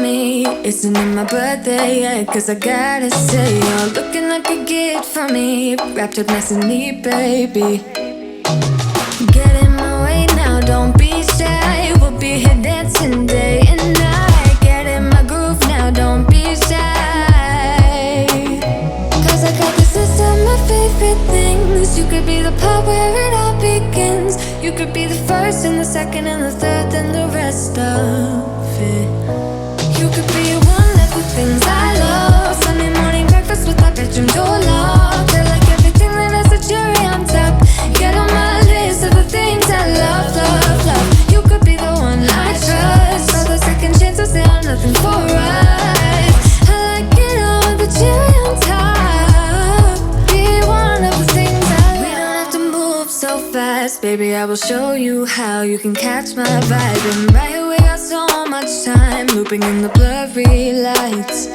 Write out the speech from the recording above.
me. Isn't it my birthday yet? Cause I gotta say, you're looking like a gift for me, wrapped up nice and neat, baby. Get in my way now, don't be shy. We'll be here dancing day and night. Get in my groove now, don't be shy. Cause I got this list of my favorite things. You could be the part where it all begins. You could be the first and the second and the third and the rest of it. You could be one of the things I love. Sunday morning breakfast with our bedroom door locked. I like everything that has a cherry on top. Get on my list of the things I love, love, love. You could be the one I trust. All the second chances, they are nothing for us. I like it all with the cherry on top. Be one of the things I love. We don't have to move so fast, baby, I will show you how you can catch my vibe. And right here we got so much time, looping in the blurry lights.